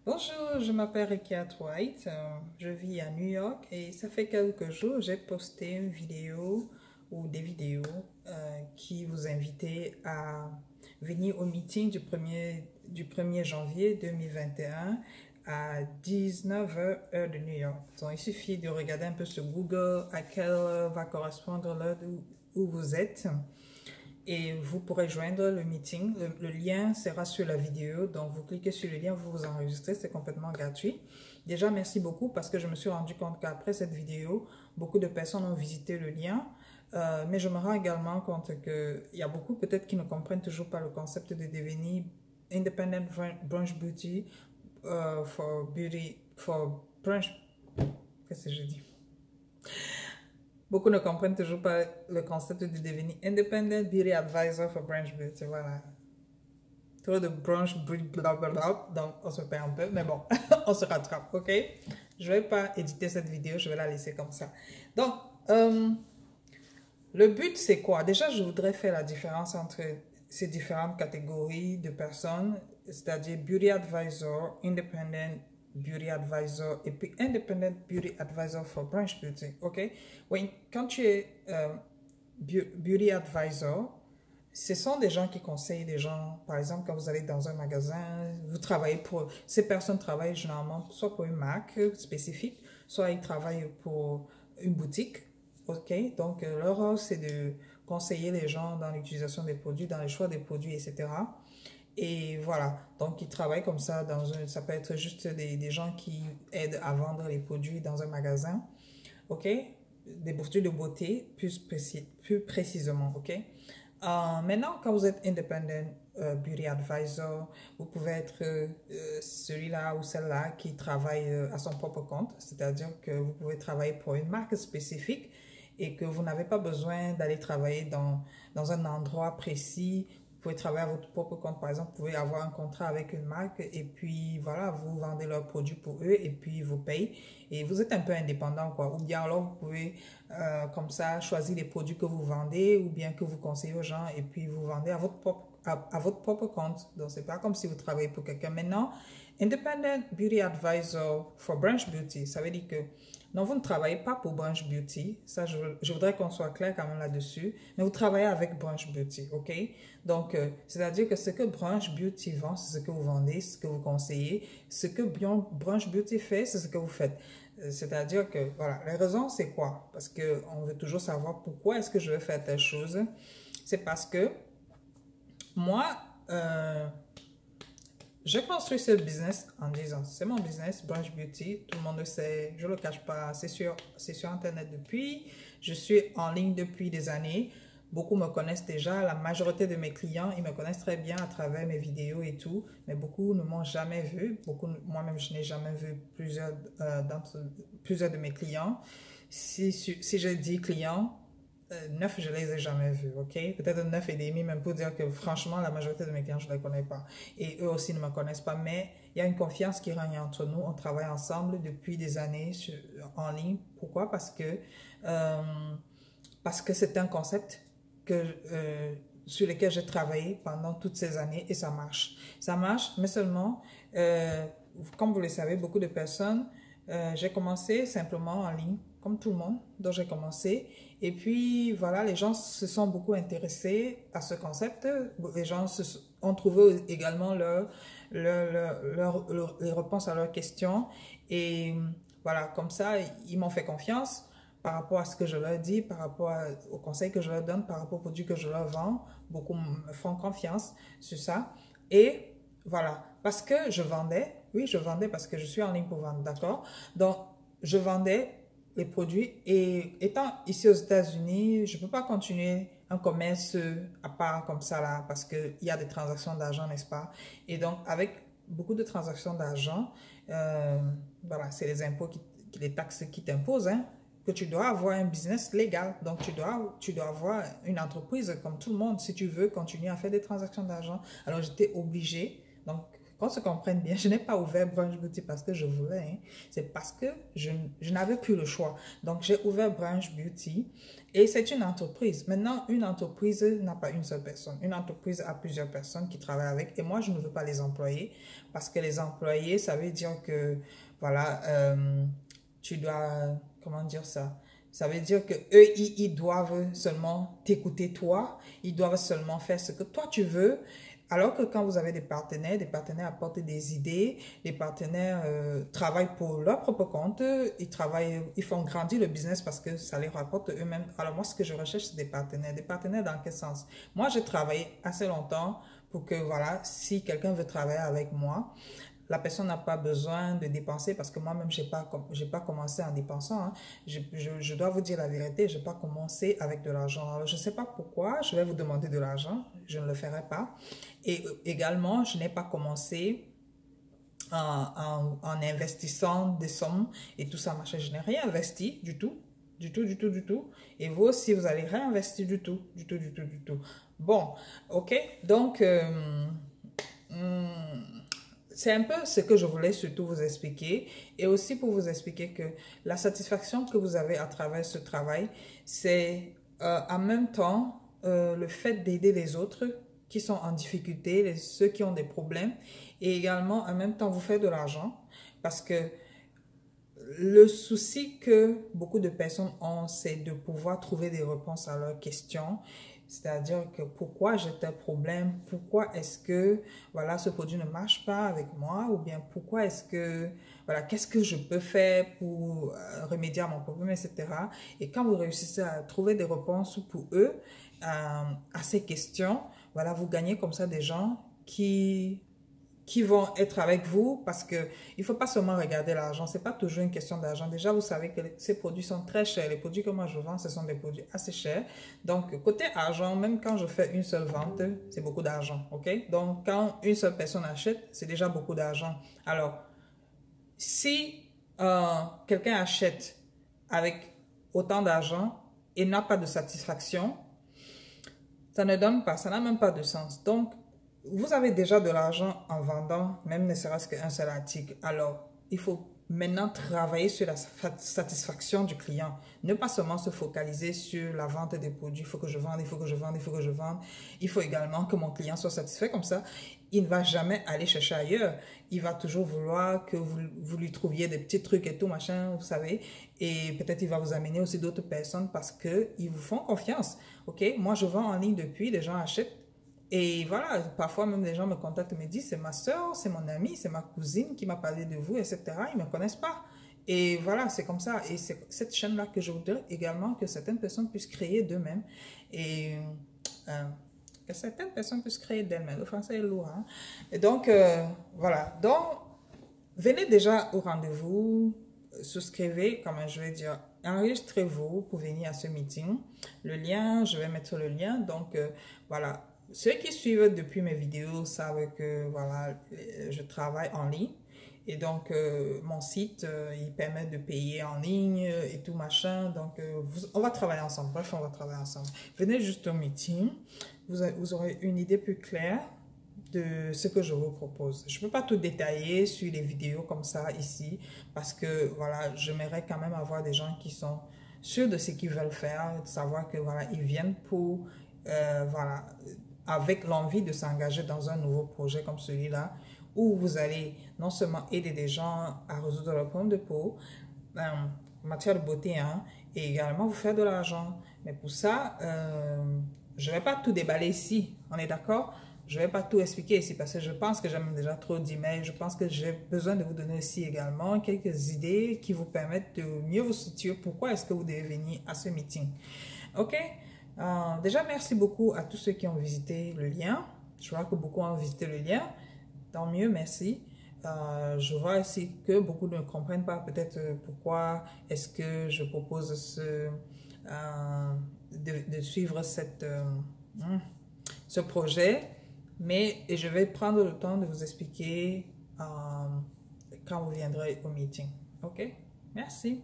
Bonjour, je m'appelle Rekia White, je vis à New York et ça fait quelques jours j'ai posté une vidéo ou des vidéos qui vous invitaient à venir au meeting du 1er janvier 2021 à 19 h heure de New York. Donc il suffit de regarder un peu sur Google à quelle heure va correspondre l'heure où vous êtes. Et vous pourrez joindre le meeting. Le lien sera sur la vidéo. Donc, vous cliquez sur le lien, vous vous enregistrez. C'est complètement gratuit. Déjà, merci beaucoup parce que je me suis rendu compte qu'après cette vidéo, beaucoup de personnes ont visité le lien. Mais je me rends également compte qu'il y a beaucoup peut-être qui ne comprennent toujours pas le concept de devenir Independent Branch Beauty for Branch. Qu'est-ce que je dis? Beaucoup ne comprennent toujours pas le concept de devenir Independent Beauty Advisor for Branch Beauty. Voilà. Trop de branch blablabla, donc on se perd un peu, mais bon, on se rattrape, ok? Je ne vais pas éditer cette vidéo, je vais la laisser comme ça. Donc, le but, c'est quoi? Déjà, je voudrais faire la différence entre ces différentes catégories de personnes, c'est-à-dire Beauty Advisor, Independent Beauty Advisor et puis Independent Beauty Advisor for Branch Beauty, ok? Oui, quand tu es Beauty Advisor, ce sont des gens qui conseillent des gens, par exemple, quand vous allez dans un magasin, vous travaillez pour, ces personnes travaillent généralement soit pour une marque spécifique, soit ils travaillent pour une boutique, ok? Donc, leur rôle, c'est de conseiller les gens dans l'utilisation des produits, dans le choix des produits, etc. Et voilà, donc ils travaillent comme ça ça peut être juste des gens qui aident à vendre les produits dans un magasin, ok? Des produits de beauté, plus précisément, ok? Maintenant, quand vous êtes Independent Beauty Advisor, vous pouvez être celui-là ou celle-là qui travaille à son propre compte, c'est-à-dire que vous pouvez travailler pour une marque spécifique et que vous n'avez pas besoin d'aller travailler dans un endroit précis. Vous pouvez travailler à votre propre compte, par exemple, vous pouvez avoir un contrat avec une marque et puis voilà, vous vendez leurs produits pour eux et puis ils vous payent et vous êtes un peu indépendant, quoi. Ou bien alors vous pouvez comme ça choisir les produits que vous vendez ou bien que vous conseillez aux gens et puis vous vendez à votre propre compte. Donc c'est pas comme si vous travaillez pour quelqu'un. Maintenant, Independent Beauty Advisor for Branch Beauty, ça veut dire que non, vous ne travaillez pas pour Branch Beauty. Ça, je voudrais qu'on soit clair quand même là-dessus. Mais vous travaillez avec Branch Beauty, ok? Donc, c'est-à-dire que ce que Branch Beauty vend, c'est ce que vous vendez, ce que vous conseillez. Ce que Branch Beauty fait, c'est ce que vous faites. C'est-à-dire que, voilà, les raisons, c'est quoi? Parce qu'on veut toujours savoir pourquoi est-ce que je vais faire telle chose. C'est parce que moi, j'ai construit ce business en disant, c'est mon business, Branch Beauty, tout le monde le sait, je ne le cache pas, c'est sur Internet depuis, je suis en ligne depuis des années, beaucoup me connaissent déjà, la majorité de mes clients, ils me connaissent très bien à travers mes vidéos et tout, mais beaucoup ne m'ont jamais vu, moi-même je n'ai jamais vu plusieurs de mes clients. Si je dis clients, 9, je ne les ai jamais vus, ok? Peut-être 9 et demi, même pour dire que franchement, la majorité de mes clients, je ne les connais pas. Et eux aussi ne me connaissent pas, mais il y a une confiance qui règne entre nous. On travaille ensemble depuis des années en ligne. Pourquoi? Parce que c'est un concept sur lequel j'ai travaillé pendant toutes ces années et ça marche. Ça marche, mais seulement, comme vous le savez, beaucoup de personnes, j'ai commencé simplement en ligne, comme tout le monde, dont j'ai commencé. Et puis, voilà, les gens se sont beaucoup intéressés à ce concept. Les gens ont trouvé également les réponses à leurs questions. Et voilà, comme ça, ils m'ont fait confiance par rapport à ce que je leur dis, par rapport aux conseils que je leur donne, par rapport aux produits que je leur vends. Beaucoup me font confiance sur ça. Et voilà, parce que je vendais, oui, je vendais parce que je suis en ligne pour vendre, d'accord? Donc, je vendais les produits et étant ici aux États-Unis, je ne peux pas continuer un commerce à part comme ça là parce qu'il y a des transactions d'argent, n'est-ce pas? Et donc, avec beaucoup de transactions d'argent, voilà, c'est les impôts, les taxes qui t'imposent, hein, que tu dois avoir un business légal. Donc, tu dois avoir une entreprise comme tout le monde si tu veux continuer à faire des transactions d'argent. Alors, j'étais obligée. Donc, qu'on se comprenne bien, je n'ai pas ouvert Branch Beauty parce que je voulais, hein. C'est parce que je n'avais plus le choix. Donc, j'ai ouvert Branch Beauty et c'est une entreprise. Maintenant, une entreprise n'a pas une seule personne. Une entreprise a plusieurs personnes qui travaillent avec et moi, je ne veux pas les employer parce que les employés, ça veut dire que, voilà, tu dois, comment dire ça? Ça veut dire que eux, ils doivent seulement t'écouter toi, ils doivent seulement faire ce que toi tu veux. Alors que quand vous avez des partenaires apportent des idées, les partenaires travaillent pour leur propre compte, ils font grandir le business parce que ça les rapporte eux-mêmes. Alors moi, ce que je recherche, c'est des partenaires. Des partenaires dans quel sens? Moi, j'ai travaillé assez longtemps pour que, voilà, si quelqu'un veut travailler avec moi, la personne n'a pas besoin de dépenser parce que moi-même, je n'ai pas commencé en dépensant. Hein. Je dois vous dire la vérité, je n'ai pas commencé avec de l'argent. Alors, je ne sais pas pourquoi je vais vous demander de l'argent, je ne le ferai pas. Et également, je n'ai pas commencé en investissant des sommes et tout ça, machin. Je n'ai rien investi du tout, du tout, du tout, du tout. Et vous aussi, vous allez réinvestir du tout, du tout, du tout, du tout. Bon, ok, donc... c'est un peu ce que je voulais surtout vous expliquer et aussi pour vous expliquer que la satisfaction que vous avez à travers ce travail, c'est en même temps le fait d'aider les autres qui sont en difficulté, ceux qui ont des problèmes et également en même temps vous faire de l'argent parce que le souci que beaucoup de personnes ont, c'est de pouvoir trouver des réponses à leurs questions. C'est-à-dire que pourquoi j'ai tel problème, pourquoi est-ce que voilà, ce produit ne marche pas avec moi ou bien pourquoi est-ce que, voilà, qu'est-ce que je peux faire pour remédier à mon problème, etc. Et quand vous réussissez à trouver des réponses pour eux à ces questions, voilà, vous gagnez comme ça des gens qui vont être avec vous parce que il ne faut pas seulement regarder l'argent, c'est pas toujours une question d'argent. Déjà, vous savez que ces produits sont très chers. Les produits que moi je vends, ce sont des produits assez chers. Donc, côté argent, même quand je fais une seule vente, c'est beaucoup d'argent, ok? Donc, quand une seule personne achète, c'est déjà beaucoup d'argent. Alors, si quelqu'un achète avec autant d'argent et n'a pas de satisfaction, ça ne donne pas, ça n'a même pas de sens. Donc, vous avez déjà de l'argent en vendant, même ne serait-ce qu'un seul article. Alors, il faut maintenant travailler sur la satisfaction du client. Ne pas seulement se focaliser sur la vente des produits. Il faut que je vende, il faut que je vende, il faut que je vende. Il faut également que mon client soit satisfait comme ça. Il ne va jamais aller chercher ailleurs. Il va toujours vouloir que vous lui trouviez des petits trucs et tout, machin, vous savez. Et peut-être il va vous amener aussi d'autres personnes parce qu'ils vous font confiance. Ok, moi, je vends en ligne depuis, les gens achètent. Et voilà, parfois même les gens me contactent et me disent, c'est ma soeur, c'est mon amie, c'est ma cousine qui m'a parlé de vous, etc. Ils ne me connaissent pas. Et voilà, c'est comme ça. Et c'est cette chaîne-là que je voudrais également que certaines personnes puissent créer d'eux-mêmes. Et que certaines personnes puissent créer d'elles-mêmes. Le français est lourd. Hein? Et donc, voilà. Donc, venez déjà au rendez-vous, souscrivez, comment je vais dire, enregistrez-vous pour venir à ce meeting. Le lien, je vais mettre le lien. Donc, voilà. Ceux qui suivent depuis mes vidéos savent que voilà, je travaille en ligne et donc mon site il permet de payer en ligne et tout machin. Donc on va travailler ensemble. Bref, on va travailler ensemble. Venez juste au meeting, vous aurez une idée plus claire de ce que je vous propose. Je ne peux pas tout détailler sur les vidéos comme ça ici parce que voilà, j'aimerais quand même avoir des gens qui sont sûrs de ce qu'ils veulent faire, de savoir que voilà, ils viennent pour voilà, avec l'envie de s'engager dans un nouveau projet comme celui-là, où vous allez non seulement aider des gens à résoudre leurs problèmes de peau, en matière de beauté, hein, et également vous faire de l'argent. Mais pour ça, je ne vais pas tout déballer ici, on est d'accord? Je ne vais pas tout expliquer ici parce que je pense que j'ai même déjà trop d'emails. Je pense que j'ai besoin de vous donner aussi également quelques idées qui vous permettent de mieux vous situer. Pourquoi est-ce que vous devez venir à ce meeting? Ok? Déjà, merci beaucoup à tous ceux qui ont visité le lien. Je vois que beaucoup ont visité le lien. Tant mieux, merci. Je vois aussi que beaucoup ne comprennent pas peut-être pourquoi est-ce que je propose de suivre ce projet. Mais je vais prendre le temps de vous expliquer quand vous viendrez au meeting. Ok? Merci.